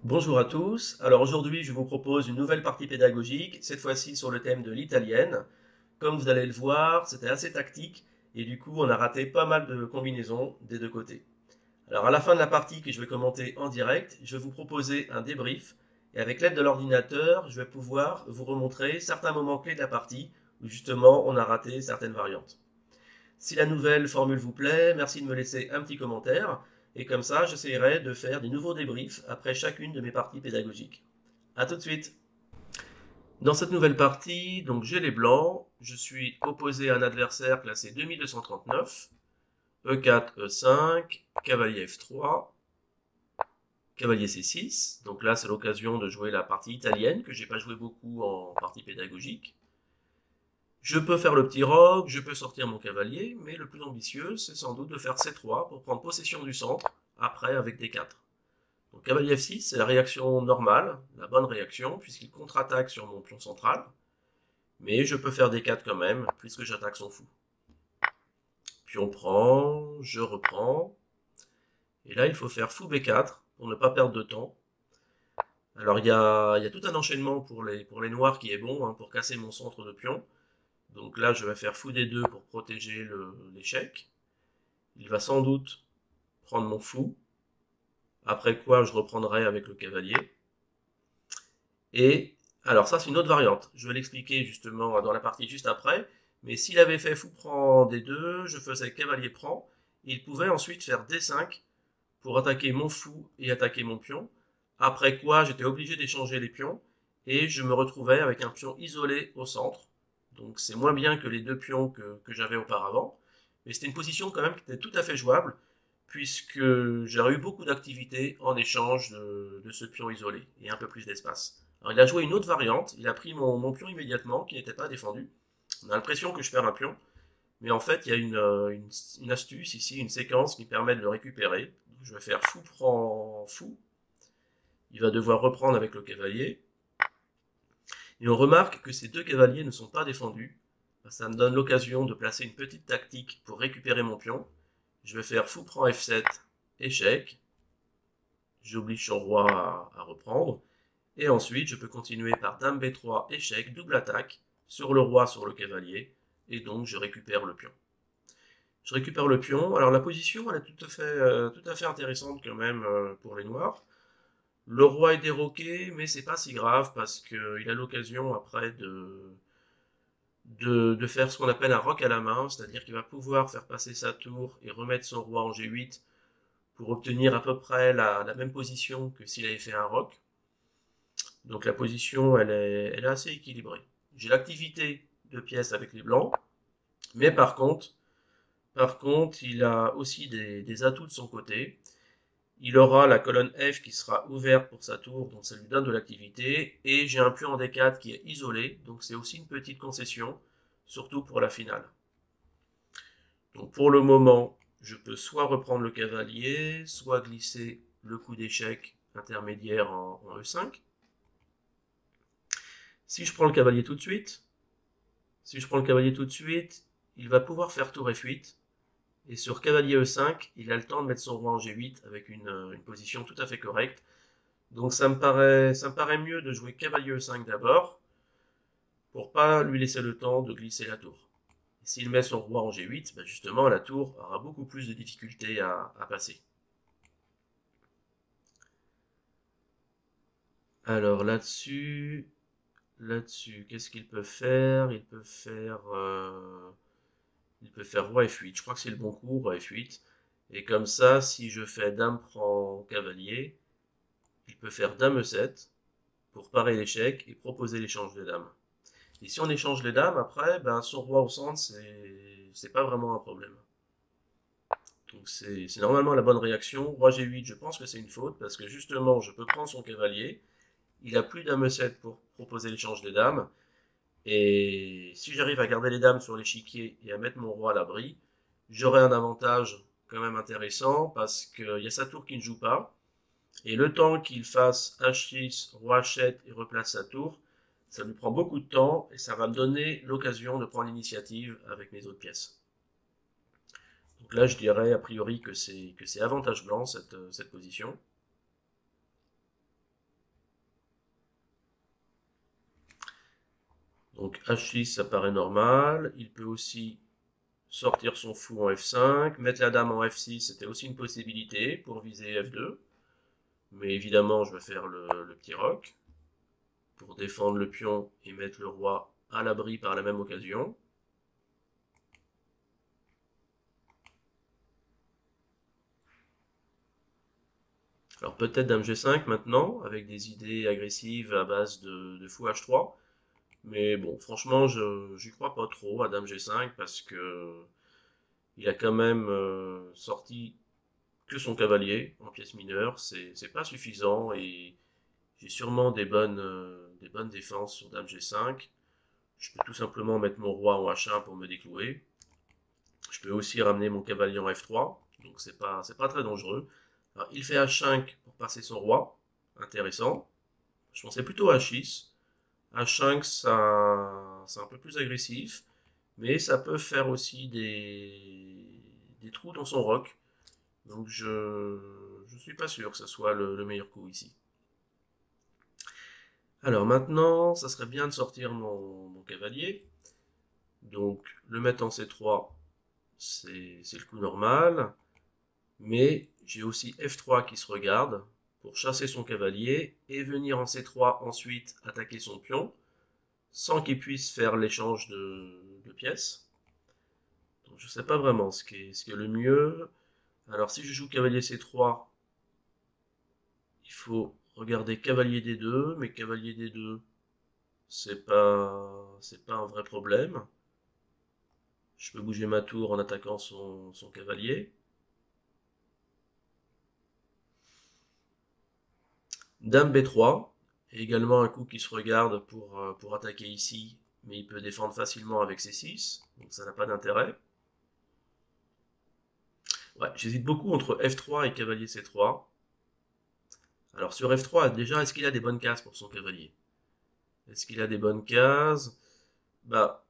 Bonjour à tous. Alors aujourd'hui, je vous propose une nouvelle partie pédagogique, cette fois-ci sur le thème de l'italienne. Comme vous allez le voir, c'était assez tactique et du coup, on a raté pas mal de combinaisons des deux côtés. Alors à la fin de la partie que je vais commenter en direct, je vais vous proposer un débrief et avec l'aide de l'ordinateur, je vais pouvoir vous remontrer certains moments clés de la partie où justement on a raté certaines variantes. Si la nouvelle formule vous plaît, merci de me laisser un petit commentaire, et comme ça j'essaierai de faire des nouveaux débriefs après chacune de mes parties pédagogiques. A tout de suite. Dans cette nouvelle partie, donc j'ai les blancs, je suis opposé à un adversaire classé 2239, E4, E5, cavalier F3, cavalier C6, donc là c'est l'occasion de jouer la partie italienne que j'ai pas joué beaucoup en partie pédagogique. Je peux faire le petit roc, je peux sortir mon cavalier, mais le plus ambitieux, c'est sans doute de faire C3 pour prendre possession du centre, après avec D4. Donc cavalier F6, c'est la réaction normale, la bonne réaction, puisqu'il contre-attaque sur mon pion central, mais je peux faire D4 quand même, puisque j'attaque son fou. Pion prend, je reprends, et là il faut faire fou B4 pour ne pas perdre de temps. Alors il y a tout un enchaînement pour les noirs qui est bon, hein, pour casser mon centre de pion. Donc là, je vais faire fou D2 pour protéger l'échec. Il va sans doute prendre mon fou, après quoi je reprendrai avec le cavalier. Et alors ça, c'est une autre variante. Je vais l'expliquer justement dans la partie juste après. Mais s'il avait fait fou prend D2, je faisais cavalier prend. Il pouvait ensuite faire D5 pour attaquer mon fou et attaquer mon pion. Après quoi, j'étais obligé d'échanger les pions et je me retrouvais avec un pion isolé au centre. Donc c'est moins bien que les deux pions que j'avais auparavant. Mais c'était une position quand même qui était tout à fait jouable puisque j'aurais eu beaucoup d'activité en échange de ce pion isolé et un peu plus d'espace. Alors il a joué une autre variante, il a pris mon pion immédiatement qui n'était pas défendu. On a l'impression que je perds un pion, mais en fait il y a une astuce ici, une séquence qui permet de le récupérer. Donc, je vais faire fou prend fou, il va devoir reprendre avec le cavalier. Et on remarque que ces deux cavaliers ne sont pas défendus. Ça me donne l'occasion de placer une petite tactique pour récupérer mon pion. Je vais faire fou prend F7, échec. J'oblige son roi à reprendre. Et ensuite, je peux continuer par dame B3, échec, double attaque, sur le roi, sur le cavalier. Et donc, je récupère le pion. Je récupère le pion. Alors, la position, elle est tout à fait intéressante quand même pour les noirs. Le roi est déroqué, mais c'est pas si grave parce qu'il a l'occasion après de faire ce qu'on appelle un roc à la main, c'est-à-dire qu'il va pouvoir faire passer sa tour et remettre son roi en G8 pour obtenir à peu près la même position que s'il avait fait un roc. Donc la position, elle est assez équilibrée. J'ai l'activité de pièces avec les blancs, mais par contre, il a aussi des atouts de son côté. Il aura la colonne F qui sera ouverte pour sa tour, donc ça lui donne de l'activité. Et j'ai un pion en D4 qui est isolé, donc c'est aussi une petite concession, surtout pour la finale. Donc pour le moment, je peux soit reprendre le cavalier, soit glisser le coup d'échec intermédiaire en E5. Si je prends le cavalier tout de suite, il va pouvoir faire tour F8. Et sur cavalier E5, il a le temps de mettre son roi en G8 avec une position tout à fait correcte. Donc ça me paraît mieux de jouer cavalier E5 d'abord, pour pas lui laisser le temps de glisser la tour. S'il met son roi en G8, ben justement la tour aura beaucoup plus de difficultés à passer. Alors là-dessus, qu'est-ce qu'il peut faire? Il peut faire roi F8. Je crois que c'est le bon coup, roi F8. Et comme ça, si je fais dame prend cavalier, il peut faire dame E7 pour parer l'échec et proposer l'échange de dames. Et si on échange les dames, après, ben, son roi au centre, c'est pas vraiment un problème. Donc c'est normalement la bonne réaction. Roi G8, je pense que c'est une faute, parce que justement, je peux prendre son cavalier. Il a plus dame E7 pour proposer l'échange des dames. Et si j'arrive à garder les dames sur l'échiquier et à mettre mon roi à l'abri, j'aurai un avantage quand même intéressant, parce qu'il y a sa tour qui ne joue pas. Et le temps qu'il fasse H6, roi H7 et replace sa tour, ça lui prend beaucoup de temps et ça va me donner l'occasion de prendre l'initiative avec mes autres pièces. Donc là, je dirais a priori que c'est avantage blanc cette position. Donc H6, ça paraît normal. Il peut aussi sortir son fou en F5. Mettre la dame en F6, c'était aussi une possibilité pour viser F2. Mais évidemment, je vais faire le petit roc pour défendre le pion et mettre le roi à l'abri par la même occasion. Alors peut-être dame G5 maintenant, avec des idées agressives à base de fou H3. Mais bon, franchement, j'y crois pas trop à dame G5 parce que il a quand même sorti que son cavalier en pièce mineure. C'est pas suffisant et j'ai sûrement des bonnes défenses sur dame G5. Je peux tout simplement mettre mon roi en H1 pour me déclouer. Je peux aussi ramener mon cavalier en F3, donc c'est pas très dangereux. Alors, il fait H5 pour passer son roi, intéressant. Je pensais plutôt à H6. H5, c'est un peu plus agressif, mais ça peut faire aussi des trous dans son roc. Donc je suis pas sûr que ce soit le meilleur coup ici. Alors maintenant, ça serait bien de sortir mon cavalier. Donc le mettre en C3, c'est le coup normal. Mais j'ai aussi F3 qui se regarde pour chasser son cavalier et venir en C3 ensuite attaquer son pion sans qu'il puisse faire l'échange de pièces. Donc je ne sais pas vraiment ce qui est le mieux. Alors si je joue cavalier C3, il faut regarder cavalier D2, mais cavalier D2, c'est pas un vrai problème. Je peux bouger ma tour en attaquant son cavalier. Dame B3, également un coup qui se regarde pour attaquer ici, mais il peut défendre facilement avec C6, donc ça n'a pas d'intérêt. Ouais, j'hésite beaucoup entre F3 et cavalier C3. Alors sur F3, déjà, est-ce qu'il a des bonnes cases pour son cavalier? Est-ce qu'il a des bonnes cases? Bah,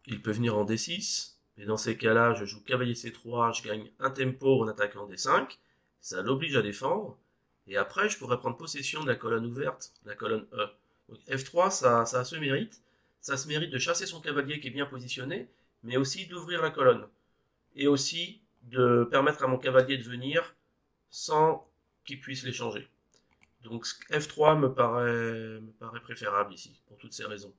il peut venir en D6, et dans ces cas-là, je joue cavalier C3, je gagne un tempo en attaquant D5, ça l'oblige à défendre, et après, je pourrais prendre possession de la colonne ouverte, la colonne E. Donc F3, ça se mérite. Ça se mérite de chasser son cavalier qui est bien positionné, mais aussi d'ouvrir la colonne. Et aussi de permettre à mon cavalier de venir sans qu'il puisse l'échanger. Donc F3 me paraît préférable ici, pour toutes ces raisons.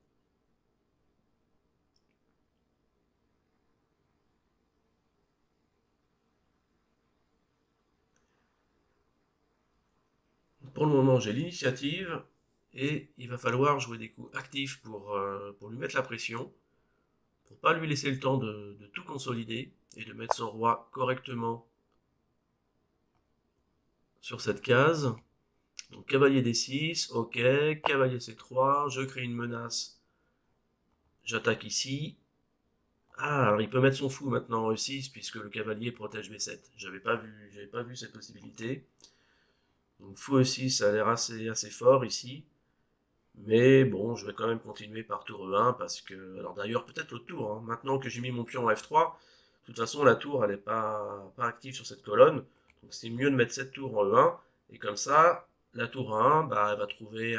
Pour le moment, j'ai l'initiative, et il va falloir jouer des coups actifs pour lui mettre la pression, pour pas lui laisser le temps de tout consolider, et de mettre son roi correctement sur cette case. Donc cavalier D6, ok, cavalier C3, je crée une menace, j'attaque ici. Ah, alors il peut mettre son fou maintenant en E6 puisque le cavalier protège B7. J'avais pas vu cette possibilité. Donc fou E6, ça a l'air assez fort ici. Mais bon, je vais quand même continuer par tour E1 parce que, alors d'ailleurs peut-être l'autre tour, hein. Maintenant que j'ai mis mon pion en F3, de toute façon la tour elle est pas active sur cette colonne. Donc c'est mieux de mettre cette tour en E1. Et comme ça, la tour 1, bah, elle va trouver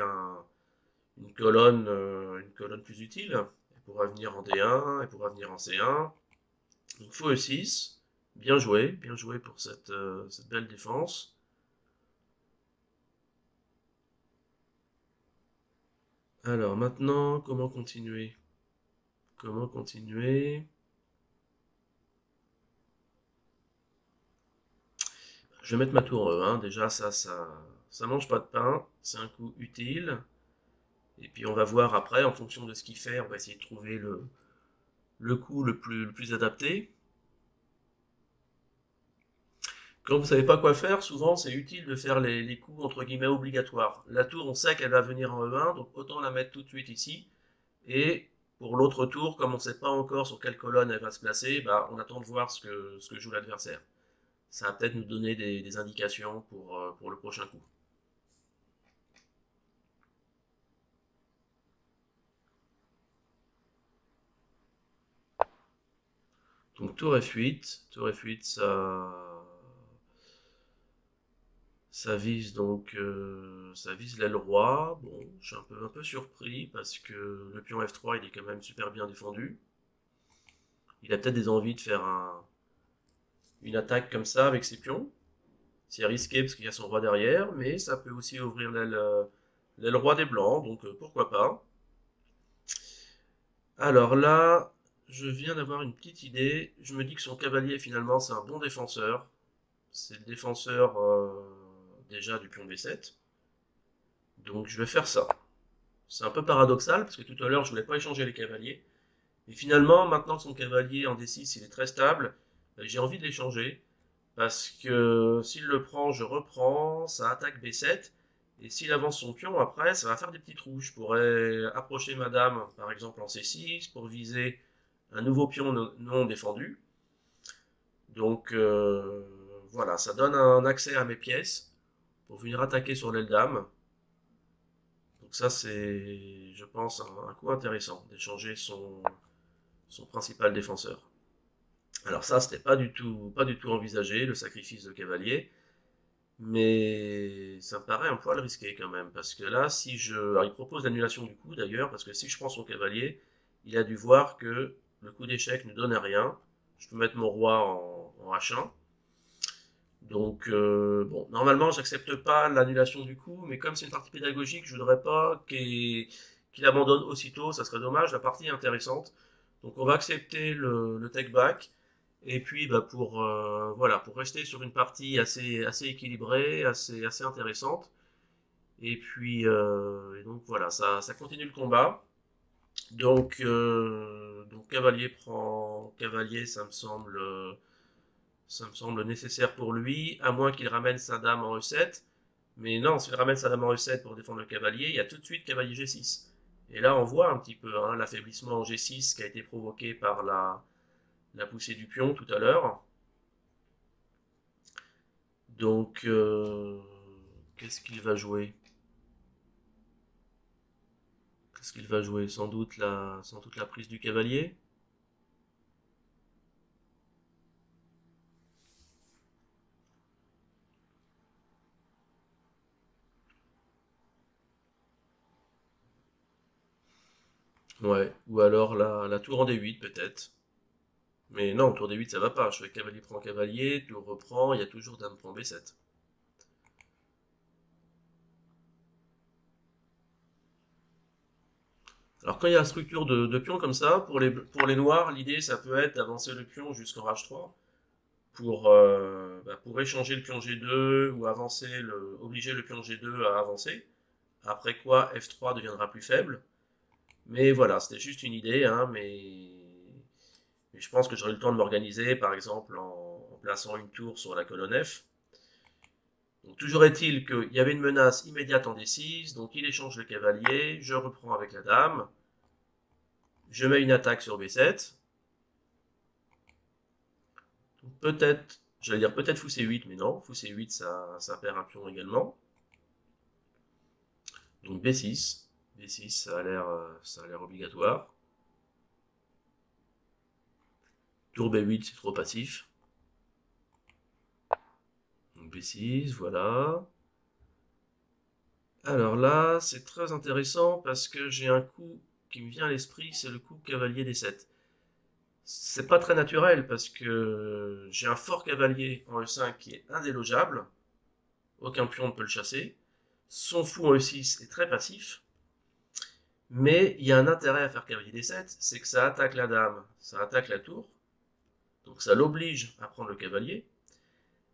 une colonne plus utile. Elle pourra venir en D1, elle pourra venir en C1. Donc fou E6, bien joué pour cette belle défense. Alors maintenant, comment continuer? Comment continuer? Je vais mettre ma tour E1, déjà ça mange pas de pain, c'est un coup utile. Et puis on va voir après, en fonction de ce qu'il fait, on va essayer de trouver le coup le plus adapté. Quand vous savez pas quoi faire, souvent c'est utile de faire les coups entre guillemets obligatoires. La tour, on sait qu'elle va venir en E1, donc autant la mettre tout de suite ici. Et pour l'autre tour, comme on ne sait pas encore sur quelle colonne elle va se placer, bah, on attend de voir ce que joue l'adversaire. Ça va peut-être nous donner des indications pour le prochain coup. Donc tour F8, ça, Ça vise donc, ça vise l'aile roi. Bon, je suis un peu surpris parce que le pion F3 il est quand même super bien défendu. Il a peut-être des envies de faire une attaque comme ça avec ses pions. C'est risqué parce qu'il y a son roi derrière, mais ça peut aussi ouvrir l'aile roi des blancs, donc pourquoi pas. Alors là, je viens d'avoir une petite idée. Je me dis que son cavalier finalement c'est un bon défenseur. C'est le défenseur déjà du pion B7. Donc je vais faire ça. C'est un peu paradoxal parce que tout à l'heure je voulais pas échanger les cavaliers. Mais finalement, maintenant que son cavalier en D6 il est très stable, j'ai envie de l'échanger. Parce que s'il le prend, je reprends, ça attaque B7. Et s'il avance son pion, après, ça va faire des petits trous. Je pourrais approcher ma dame, par exemple en C6, pour viser un nouveau pion non défendu. Donc voilà, ça donne un accès à mes pièces pour venir attaquer sur l'aile dame. Donc ça, c'est, je pense, un coup intéressant d'échanger son principal défenseur. Alors ça, c'était pas du tout envisagé, le sacrifice de cavalier. Mais ça me paraît un poil risqué quand même, parce que là, si je... Alors, il propose l'annulation du coup d'ailleurs, parce que si je prends son cavalier, il a dû voir que le coup d'échec ne donnait rien. Je peux mettre mon roi en H1. Donc, bon, normalement, j'accepte pas l'annulation du coup, mais comme c'est une partie pédagogique, je voudrais pas qu'il abandonne aussitôt, ça serait dommage, la partie est intéressante. Donc, on va accepter le take back. Et puis, bah, voilà, pour rester sur une partie assez équilibrée, assez intéressante. Et puis, et donc voilà, ça continue le combat. Donc cavalier prend cavalier, ça me semble nécessaire pour lui, à moins qu'il ramène sa dame en E7. Mais non, s'il ramène sa dame en E7 pour défendre le cavalier, il y a tout de suite cavalier G6. Et là, on voit un petit peu hein, l'affaiblissement en G6 qui a été provoqué par la poussée du pion tout à l'heure. Donc, qu'est-ce qu'il va jouer? Qu'est-ce qu'il va jouer? Sans doute la prise du cavalier? Ouais, ou alors la tour en D8 peut-être. Mais non, tour D8 ça va pas. Je fais cavalier prend cavalier, tour reprend, il y a toujours dame prend B7. Alors quand il y a la structure de pion comme ça, pour les noirs, l'idée ça peut être d'avancer le pion jusqu'en H3 pour échanger le pion G2 ou obliger le pion G2 à avancer. Après quoi F3 deviendra plus faible. Mais voilà, c'était juste une idée, hein, mais je pense que j'aurai le temps de m'organiser, par exemple en plaçant une tour sur la colonne F. Donc toujours est-il qu'il y avait une menace immédiate en D6, donc il échange le cavalier, je reprends avec la dame, je mets une attaque sur B7. Peut-être, j'allais dire peut-être fou C8, mais non, fou C8 ça perd un pion également. Donc B6, B6 ça a l'air obligatoire. Tour B8 c'est trop passif. Donc B6, voilà. Alors là, c'est très intéressant parce que j'ai un coup qui me vient à l'esprit, c'est le coup cavalier D7. C'est pas très naturel parce que j'ai un fort cavalier en E5 qui est indélogeable, aucun pion ne peut le chasser. Son fou en E6 est très passif, mais il y a un intérêt à faire cavalier D7, c'est que ça attaque la dame, ça attaque la tour, donc ça l'oblige à prendre le cavalier.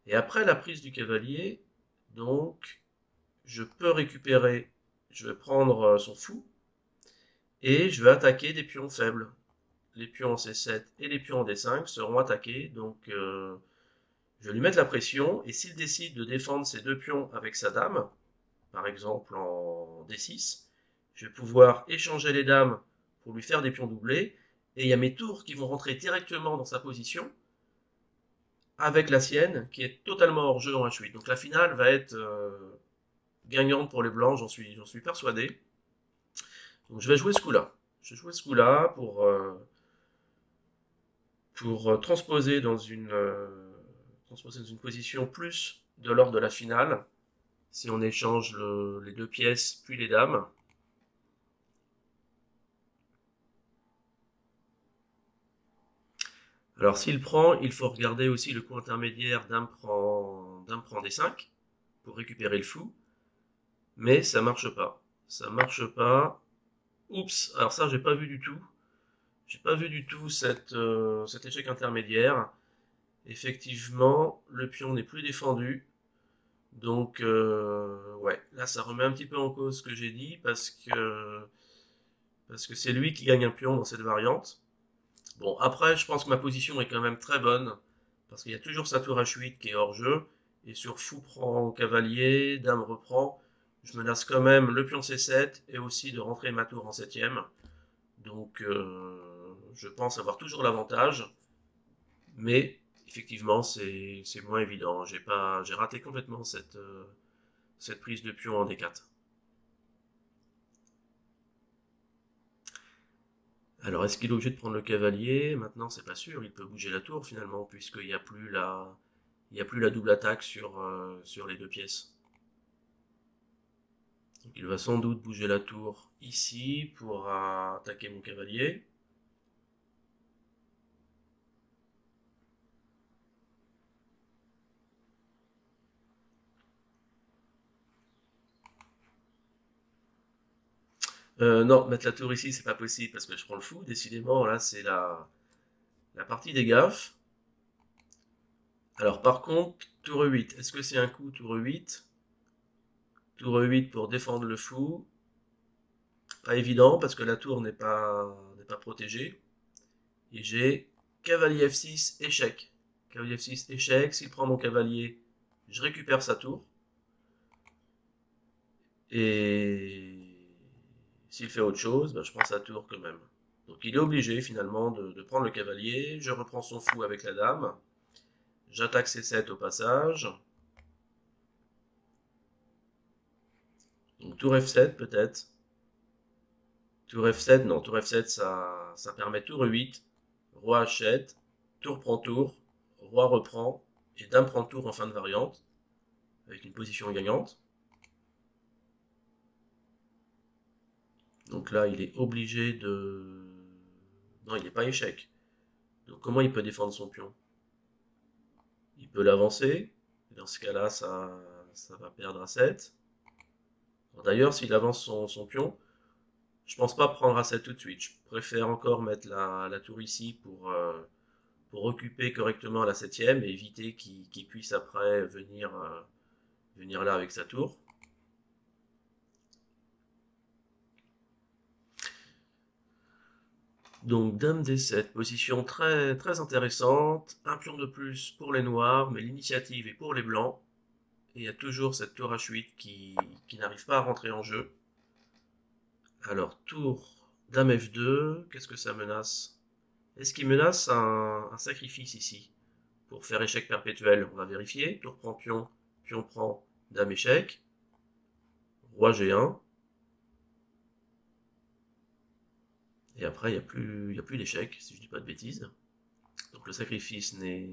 Et après la prise du cavalier, donc je peux récupérer, je vais prendre son fou, et je vais attaquer des pions faibles. Les pions en C7 et les pions en D5 seront attaqués, donc je vais lui mettre la pression, et s'il décide de défendre ses deux pions avec sa dame, par exemple en D6, je vais pouvoir échanger les dames pour lui faire des pions doublés, et il y a mes tours qui vont rentrer directement dans sa position, avec la sienne, qui est totalement hors jeu en H8. Donc la finale va être gagnante pour les blancs, j'en suis persuadé. Donc je vais jouer ce coup-là. Je vais jouer ce coup-là pour transposer dans une position plus de l'ordre de la finale. si on échange les deux pièces puis les dames. Alors s'il prend, il faut regarder aussi le coup intermédiaire dame prend D5 pour récupérer le fou. Mais ça marche pas. Ça marche pas. Oups, alors ça j'ai pas vu du tout. J'ai pas vu du tout cet échec intermédiaire. Effectivement, le pion n'est plus défendu. Donc ouais, là ça remet un petit peu en cause ce que j'ai dit parce que c'est lui qui gagne un pion dans cette variante. Bon, après, je pense que ma position est quand même très bonne, parce qu'il y a toujours sa tour H8 qui est hors jeu, et sur fou prend cavalier, dame reprend, je menace quand même le pion C7, et aussi de rentrer ma tour en 7ème. Donc, je pense avoir toujours l'avantage, mais effectivement, c'est moins évident. J'ai raté complètement cette prise de pion en D4. Alors, est-ce qu'il est obligé de prendre le cavalier? Maintenant, c'est pas sûr. Il peut bouger la tour finalement, puisqu'il n'y a plus la double attaque sur les deux pièces. Donc, il va sans doute bouger la tour ici pour attaquer mon cavalier. Non, mettre la tour ici, c'est pas possible parce que je prends le fou. Décidément, là, c'est la partie des gaffes. Alors, par contre, tour E8. Est-ce que c'est un coup tour E8? Tour E8 pour défendre le fou. Pas évident parce que la tour n'est pas protégée. Et j'ai cavalier F6, échec. Cavalier F6, échec. S'il prend mon cavalier, je récupère sa tour. Et s'il fait autre chose, ben, je prends sa tour quand même. Donc il est obligé finalement de prendre le cavalier. Je reprends son fou avec la dame. J'attaque C7 au passage. Donc tour F7 peut-être. Tour F7, non, tour F7 ça permet tour E8. Roi H7. Tour prend tour. Roi reprend. Et dame prend tour en fin de variante. Avec une position gagnante. Donc là, il est obligé de... Non, il n'est pas échec. Donc comment il peut défendre son pion? Il peut l'avancer. Dans ce cas-là, ça va perdre à 7. D'ailleurs, s'il avance son pion, je pense pas prendre à 7 tout de suite. Je préfère encore mettre la tour ici pour occuper correctement la 7ème et éviter qu'il puisse après venir là avec sa tour. Donc dame D7, position très, très intéressante. Un pion de plus pour les noirs, mais l'initiative est pour les blancs. Et il y a toujours cette tour H8 qui n'arrive pas à rentrer en jeu. Alors tour dame F2, qu'est-ce que ça menace? Est-ce qu'il menace un sacrifice ici? Pour faire échec perpétuel, on va vérifier. Tour prend pion, pion prend, dame échec. Roi G1. Et après, il n'y a plus d'échec, si je dis pas de bêtises. Donc le sacrifice n'est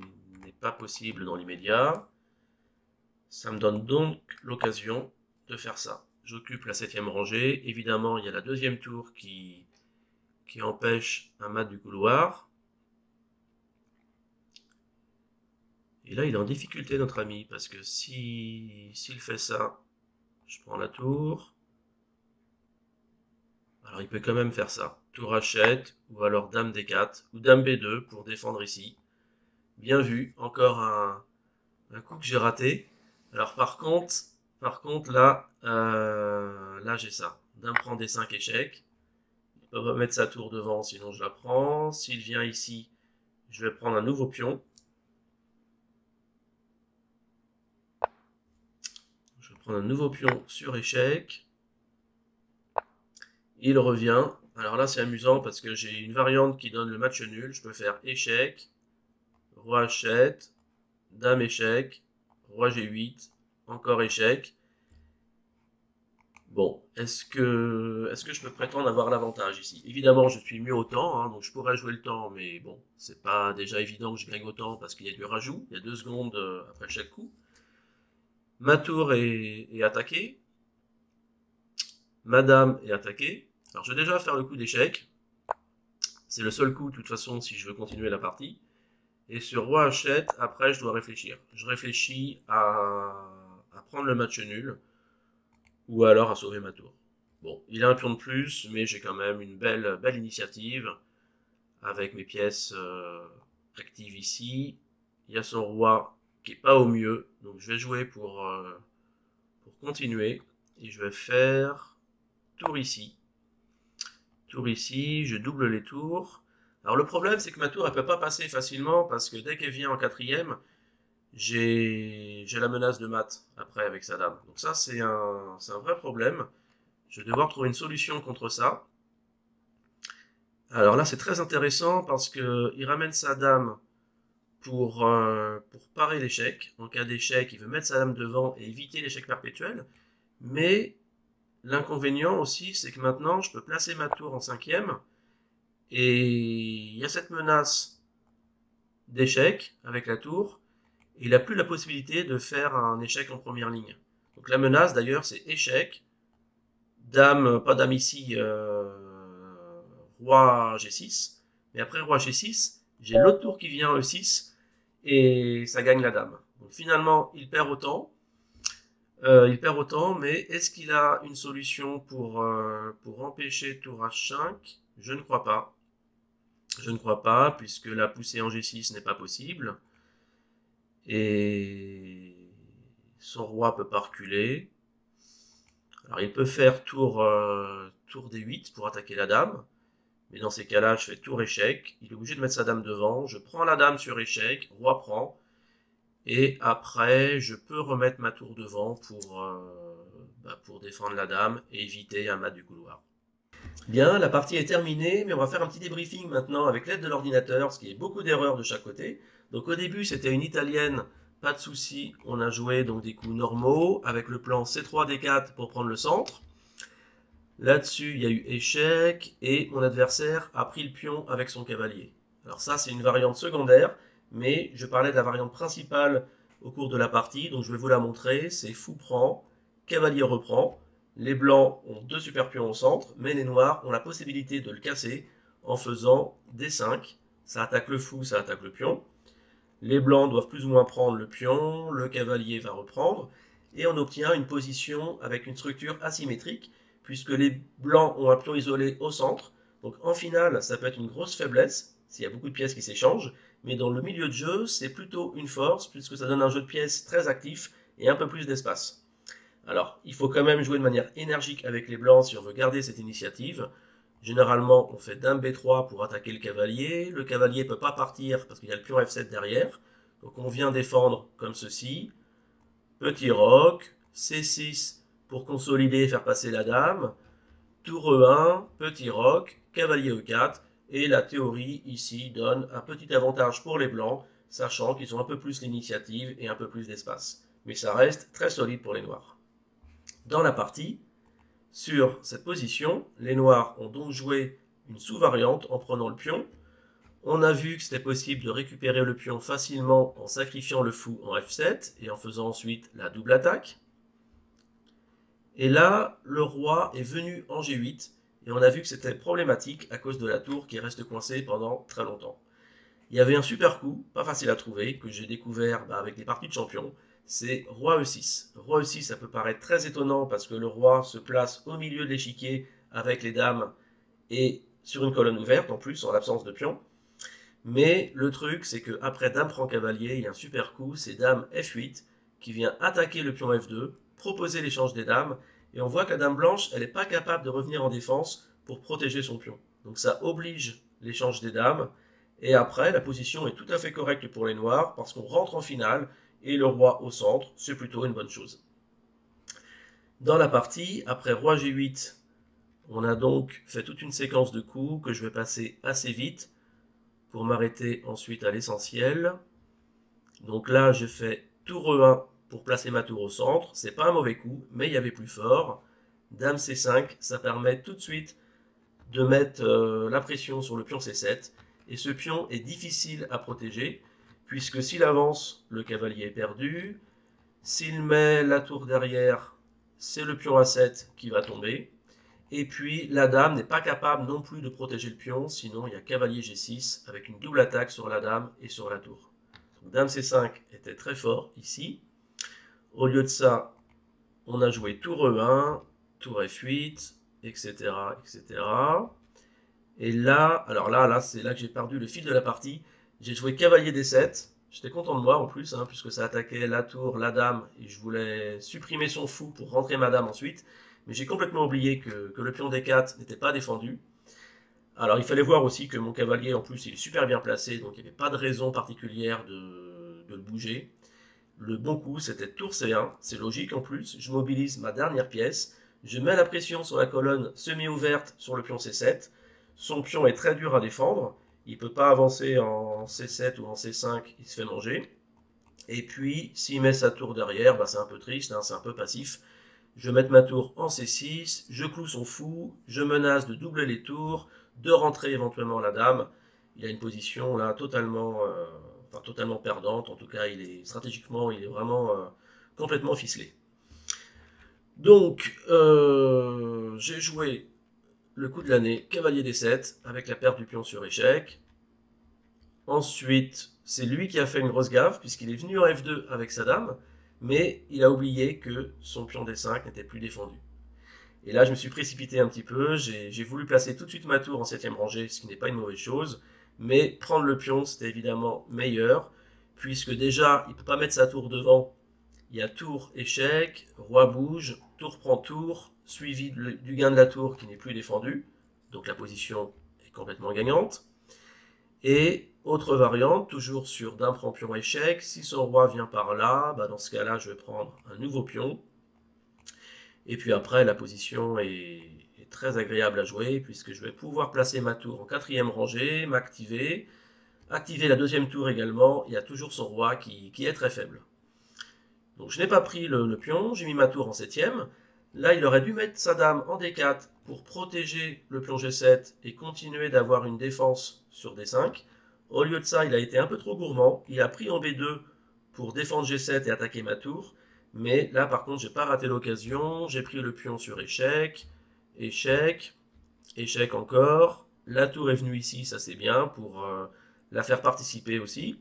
pas possible dans l'immédiat. Ça me donne donc l'occasion de faire ça. J'occupe la 7ème rangée. Évidemment, il y a la deuxième tour qui empêche un mat du couloir. Et là, il est en difficulté, notre ami, parce que s'il fait ça, je prends la tour. Alors, il peut quand même faire ça. Tour H7, ou alors dame D4, ou dame B2 pour défendre ici. Bien vu, encore un coup que j'ai raté. Alors, par contre là, là j'ai ça. Dame prend D5 échec. Il peut pas mettre sa tour devant, sinon je la prends. S'il vient ici, je vais prendre un nouveau pion. Je vais prendre un nouveau pion sur échec. Il revient. Alors là, c'est amusant parce que j'ai une variante qui donne le match nul. Je peux faire échec, roi H7, dame échec, roi G8, encore échec. Bon, est-ce que je peux prétendre avoir l'avantage ici? Évidemment, je suis mieux au temps, hein, donc je pourrais jouer le temps, mais bon, c'est pas déjà évident que je gagne autant parce qu'il y a du rajout, il y a 2 secondes après chaque coup. Ma tour est attaquée, ma dame est attaquée. Alors je vais déjà faire le coup d'échec. C'est le seul coup de toute façon si je veux continuer la partie. Et sur roi H7, après je dois réfléchir. Je réfléchis à prendre le match nul ou alors à sauver ma tour. Bon, il a un pion de plus, mais j'ai quand même une belle initiative avec mes pièces actives ici. Il y a son roi qui est pas au mieux, donc je vais jouer pour continuer. Et je vais faire tour ici. Tour ici, je double les tours. Alors le problème, c'est que ma tour, elle peut pas passer facilement parce que dès qu'elle vient en quatrième, j'ai la menace de mat après avec sa dame. Donc ça, c'est un vrai problème. Je vais devoir trouver une solution contre ça. Alors là, c'est très intéressant parce que il ramène sa dame pour parer l'échec. En cas d'échec, il veut mettre sa dame devant et éviter l'échec perpétuel. Mais l'inconvénient aussi, c'est que maintenant, je peux placer ma tour en cinquième. Et il y a cette menace d'échec avec la tour. Et il n'a plus la possibilité de faire un échec en première ligne. Donc la menace, d'ailleurs, c'est échec. Dame, pas dame ici, roi G6. Mais après roi G6, j'ai l'autre tour qui vient E6 et ça gagne la dame. Donc finalement, il perd autant, mais est-ce qu'il a une solution pour empêcher tour H5? Je ne crois pas. Je ne crois pas, puisque la poussée en G6 n'est pas possible. Et son roi peut pas reculer. Alors il peut faire tour D8 pour attaquer la dame. Mais dans ces cas-là, je fais tour échec. Il est obligé de mettre sa dame devant. Je prends la dame sur échec. Roi prend. Et après, je peux remettre ma tour devant pour défendre la dame et éviter un mat du couloir. Bien, la partie est terminée, mais on va faire un petit débriefing maintenant avec l'aide de l'ordinateur, parce qu'il y a beaucoup d'erreurs de chaque côté. Donc au début, c'était une italienne, pas de souci, on a joué donc des coups normaux, avec le plan C3, D4 pour prendre le centre. Là-dessus, il y a eu échec, et mon adversaire a pris le pion avec son cavalier. Alors ça, c'est une variante secondaire, mais je parlais de la variante principale au cours de la partie, donc je vais vous la montrer, c'est fou prend, cavalier reprend. Les blancs ont deux super pions au centre, mais les noirs ont la possibilité de le casser en faisant D5. Ça attaque le fou, ça attaque le pion. Les blancs doivent plus ou moins prendre le pion, le cavalier va reprendre, et on obtient une position avec une structure asymétrique, puisque les blancs ont un pion isolé au centre. Donc en finale, ça peut être une grosse faiblesse, s'il y a beaucoup de pièces qui s'échangent, mais dans le milieu de jeu, c'est plutôt une force, puisque ça donne un jeu de pièces très actif et un peu plus d'espace. Alors, il faut quand même jouer de manière énergique avec les blancs si on veut garder cette initiative. Généralement, on fait dame B3 pour attaquer le cavalier. Le cavalier ne peut pas partir parce qu'il y a le pion F7 derrière. Donc on vient défendre comme ceci. Petit roc, C6 pour consolider et faire passer la dame. Tour E1, petit roc, cavalier E4. Et la théorie ici donne un petit avantage pour les blancs, sachant qu'ils ont un peu plus l'initiative et un peu plus d'espace. Mais ça reste très solide pour les noirs. Dans la partie, sur cette position, les noirs ont donc joué une sous-variante en prenant le pion. On a vu que c'était possible de récupérer le pion facilement en sacrifiant le fou en F7 et en faisant ensuite la double attaque. Et là, le roi est venu en G8 et on a vu que c'était problématique à cause de la tour qui reste coincée pendant très longtemps. Il y avait un super coup, pas facile à trouver, que j'ai découvert avec des parties de champion, c'est roi E6. Roi E6, ça peut paraître très étonnant parce que le roi se place au milieu de l'échiquier avec les dames et sur une colonne ouverte en plus, en l'absence de pion. Mais le truc, c'est que après dame prend cavalier, il y a un super coup, c'est dame F8 qui vient attaquer le pion F2, proposer l'échange des dames, et on voit que la dame blanche, elle n'est pas capable de revenir en défense pour protéger son pion. Donc ça oblige l'échange des dames, et après, la position est tout à fait correcte pour les noirs, parce qu'on rentre en finale, et le roi au centre, c'est plutôt une bonne chose. Dans la partie, après roi G8, on a donc fait toute une séquence de coups que je vais passer assez vite, pour m'arrêter ensuite à l'essentiel. Donc là, j'ai fait tour E1 pour placer ma tour au centre. C'est pas un mauvais coup, mais il y avait plus fort. Dame C5, ça permet tout de suite de mettre la pression sur le pion C7. Et ce pion est difficile à protéger, puisque s'il avance, le cavalier est perdu. S'il met la tour derrière, c'est le pion A7 qui va tomber. Et puis la dame n'est pas capable non plus de protéger le pion, sinon il y a cavalier G6 avec une double attaque sur la dame et sur la tour. Donc, dame C5 était très fort ici. Au lieu de ça, on a joué tour E1, tour F8, etc., etc. Et là, alors là, c'est là que j'ai perdu le fil de la partie. J'ai joué cavalier D7. J'étais content de moi en plus, hein, puisque ça attaquait la tour, la dame, et je voulais supprimer son fou pour rentrer ma dame ensuite. Mais j'ai complètement oublié que le pion D4 n'était pas défendu. Alors il fallait voir aussi que mon cavalier, en plus, il est super bien placé, donc il n'y avait pas de raison particulière de le bouger. Le bon coup, c'était tour C1, c'est logique en plus. Je mobilise ma dernière pièce, je mets la pression sur la colonne semi-ouverte sur le pion C7. Son pion est très dur à défendre, il ne peut pas avancer en C7 ou en C5, il se fait manger. Et puis, s'il met sa tour derrière, bah, c'est un peu triste, hein, c'est un peu passif. Je vais mettre ma tour en C6, je cloue son fou, je menace de doubler les tours, de rentrer éventuellement la dame. Il a une position là totalement, totalement perdante, en tout cas stratégiquement il est vraiment complètement ficelé. Donc j'ai joué le coup de l'année, cavalier D7, avec la perte du pion sur échec. Ensuite, c'est lui qui a fait une grosse gaffe, puisqu'il est venu en F2 avec sa dame, mais il a oublié que son pion D5 n'était plus défendu. Et là, je me suis précipité un petit peu, j'ai voulu placer tout de suite ma tour en 7ème rangée, ce qui n'est pas une mauvaise chose, mais prendre le pion, c'était évidemment meilleur, puisque déjà, il ne peut pas mettre sa tour devant. Il y a tour, échec, roi bouge, tour prend tour, suivi du gain de la tour qui n'est plus défendu, donc la position est complètement gagnante. Et autre variante, toujours sur dame prend pion échec, si son roi vient par là, bah dans ce cas-là, je vais prendre un nouveau pion. Et puis après, la position est très agréable à jouer, puisque je vais pouvoir placer ma tour en 4ème rangée, m'activer, activer la 2ème tour également, il y a toujours son roi qui est très faible. Donc je n'ai pas pris le pion, j'ai mis ma tour en 7ème. Là, il aurait dû mettre sa dame en D4 pour protéger le pion G7 et continuer d'avoir une défense sur D5. Au lieu de ça, il a été un peu trop gourmand. Il a pris en B2 pour défendre G7 et attaquer ma tour. Mais là, par contre, j'ai pas raté l'occasion. J'ai pris le pion sur échec, échec, échec encore. La tour est venue ici, ça c'est bien, pour la faire participer aussi.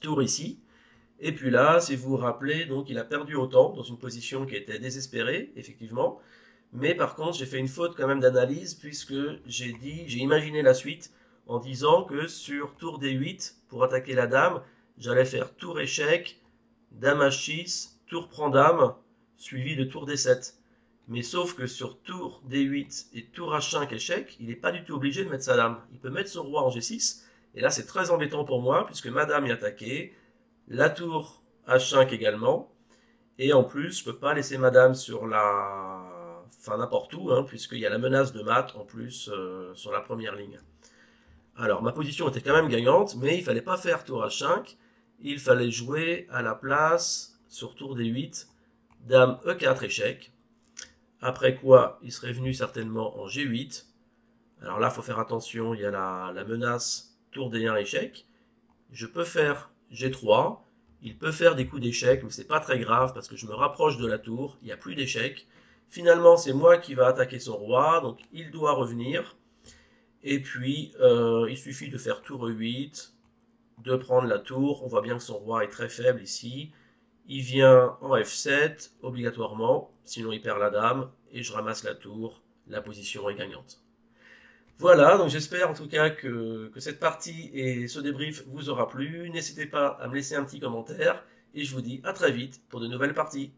Tour ici. Et puis là, si vous vous rappelez, donc il a perdu autant dans une position qui était désespérée, effectivement. Mais par contre, j'ai fait une faute quand même d'analyse, puisque j'ai imaginé la suite en disant que sur tour D8, pour attaquer la dame, j'allais faire tour échec, dame H6, tour prend dame, suivi de tour D7. Mais sauf que sur tour D8 et tour H5 échec, il n'est pas du tout obligé de mettre sa dame. Il peut mettre son roi en G6, et là c'est très embêtant pour moi, puisque ma dame est attaquée, la tour H5 également, et en plus, je peux pas laisser ma dame sur la... Enfin, n'importe où, hein, puisqu'il y a la menace de mat en plus sur la première ligne. Alors, ma position était quand même gagnante, mais il fallait pas faire tour H5, il fallait jouer à la place, sur tour D8, dame E4 échec, après quoi, il serait venu certainement en G8. Alors là, il faut faire attention, il y a la menace tour D1 échec. Je peux faire G3, il peut faire des coups d'échec, mais c'est pas très grave parce que je me rapproche de la tour, il n'y a plus d'échec. Finalement, c'est moi qui va attaquer son roi, donc il doit revenir. Et puis, il suffit de faire tour E8, de prendre la tour. On voit bien que son roi est très faible ici. Il vient en F7, obligatoirement, sinon il perd la dame, et je ramasse la tour. La position est gagnante. Voilà, donc j'espère en tout cas que cette partie et ce débrief vous aura plu. N'hésitez pas à me laisser un petit commentaire, et je vous dis à très vite pour de nouvelles parties.